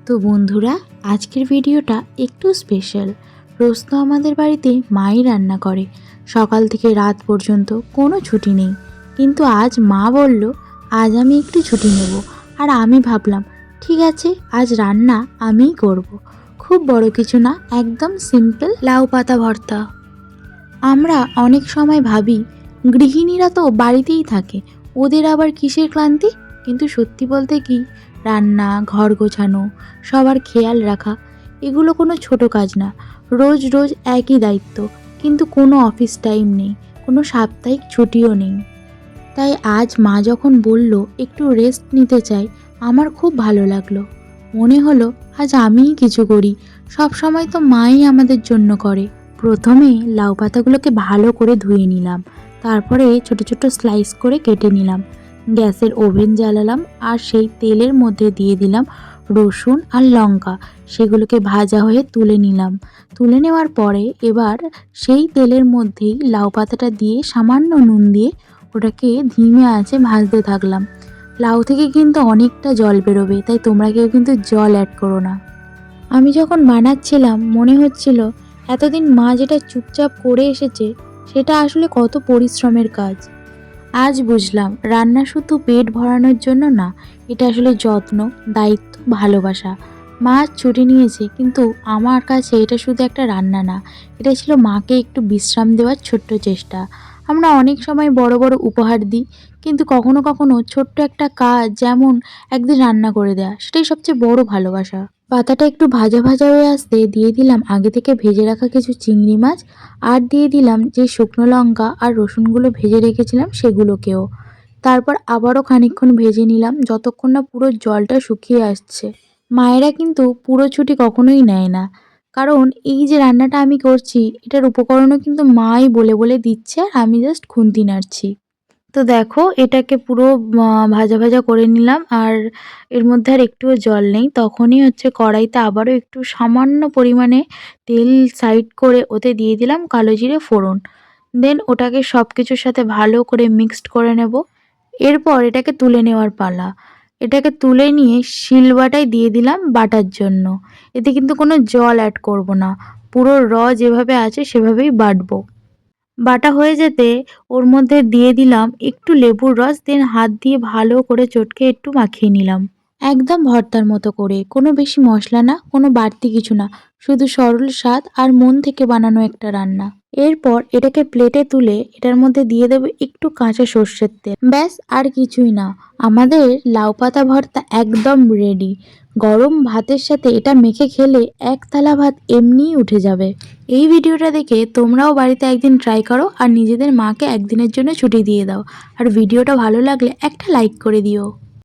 তো বন্ধুরা, আজকের ভিডিওটা একটু স্পেশাল। রোজ তো আমাদের বাড়িতে মাই রান্না করে, সকাল থেকে রাত পর্যন্ত কোনো ছুটি নেই। কিন্তু আজ মা বলল আজ আমি একটু ছুটি নেব, আর আমি ভাবলাম ঠিক আছে, আজ রান্না আমিই করব। খুব বড় কিছু না, একদম সিম্পল লাউ পাতা ভর্তা। আমরা অনেক সময় ভাবি গৃহিণীরা তো বাড়িতেই থাকে, ওদের আবার কিসের ক্লান্তি। কিন্তু সত্যি বলতে কি, রান্না, ঘর গোছানো, সবার খেয়াল রাখা, এগুলো কোনো ছোট কাজ না। রোজ রোজ একই দায়িত্ব, কিন্তু কোনো অফিস টাইম নেই, কোনো সাপ্তাহিক ছুটিও নেই। তাই আজ মা যখন বলল একটু রেস্ট নিতে চাই, আমার খুব ভালো লাগলো। মনে হলো আজ আমিই কিছু করি। সব সময় তো মাই আমাদের জন্য করে। প্রথমে লাউ পাতাগুলোকে ভালো করে ধুয়ে নিলাম, তারপরে ছোট ছোট স্লাইস করে কেটে নিলাম। গ্যাসের ওভেন জ্বালালাম আর সেই তেলের মধ্যে দিয়ে দিলাম রসুন আর লঙ্কা। সেগুলোকে ভাজা হয়ে তুলে নিলাম। তুলে নেওয়ার পরে এবার সেই তেলের মধ্যেই লাউ পাতাটা দিয়ে সামান্য নুন দিয়ে ওটাকে ধিমে আঁচে ভাজতে থাকলাম। লাউ থেকে কিন্তু অনেকটা জল বেরোবে, তাই তোমরা কেউ কিন্তু জল অ্যাড করো না। আমি যখন বানাচ্ছিলাম মনে হচ্ছিল এতদিন মা যেটা চুপচাপ করে এসেছে সেটা আসলে কত পরিশ্রমের কাজ। আজ বুঝলাম রান্না শুধু পেট ভরানোর জন্য না, এটা আসলে যত্ন, দায়িত্ব, ভালোবাসা। মা আজ ছুটি নিয়েছে, কিন্তু আমার কাছে এটা শুধু একটা রান্না না, এটা ছিল মাকে একটু বিশ্রাম দেওয়ার ছোট্ট চেষ্টা। আমরা অনেক সময় বড় বড় উপহার দিই, কিন্তু কখনো কখনো ছোট্ট একটা কাজ, যেমন একদিন রান্না করে দেয়া, সেটাই সবচেয়ে বড় ভালোবাসা। পাতাটা একটু ভাজা ভাজা হয়ে আসতে দিয়ে দিলাম আগে থেকে ভেজে রাখা কিছু চিংড়ি মাছ, আর দিয়ে দিলাম যে শুকনো লঙ্কা আর রসুনগুলো ভেজে রেখেছিলাম সেগুলোকেও। তারপর আবারও খানিকক্ষণ ভেজে নিলাম, যতক্ষণ না পুরো জলটা শুকিয়ে আসছে। মায়েরা কিন্তু পুরো ছুটি কখনোই নেয় না, কারণ এই যে রান্নাটা আমি করছি এটার উপকরণও কিন্তু মাই বলে বলে দিচ্ছে, আর আমি জাস্ট খুন্তি নাড়ছি। তো দেখো, এটাকে পুরো ভাজা ভাজা করে নিলাম, আর এর মধ্যে আর একটুও জল নেই। তখনই কড়াইতে আবারও একটু সামান্য পরিমাণে তেল সাইড করে ওতে দিয়ে দিলাম কালো জিরে ফোড়ন। দেন ওটাকে সব কিছুর সাথে ভালো করে মিক্সড করে নেব। এরপর এটাকে তুলে নেওয়ার পালা। এটাকে তুলে নিয়ে শিলবাটায় দিয়ে দিলাম বাটার জন্য। এতে কিন্তু কোনো জল অ্যাড করব না, পুরো যেভাবে আছে সেভাবেই বাটবো। বাটা হয়ে যেতে ওর মধ্যে দিয়ে দিলাম একটু লেবুর রস, দেন হাত দিয়ে ভালো করে চটকে একটু মাখিয়ে নিলাম। একদম ভর্তার মতো করে, কোনো বেশি মশলা না, কোনো বাড়তি কিছু না, শুধু সরল স্বাদ আর মন থেকে বানানো একটা রান্না। এরপর এটাকে প্লেটে তুলে এটার মধ্যে দিয়ে দেবো একটু কাঁচা সর্ষের তেল। ব্যাস, আর কিছুই না, আমাদের লাউ পাতা ভর্তা একদম রেডি। গরম ভাতের সাথে এটা মেখে খেলে এক থালা ভাত এমনিই উঠে যাবে। এই ভিডিওটা দেখে তোমরাও বাড়িতে একদিন ট্রাই করো, আর নিজেদের মাকে একদিনের জন্য ছুটি দিয়ে দাও। আর ভিডিওটা ভালো লাগলে একটা লাইক করে দিও।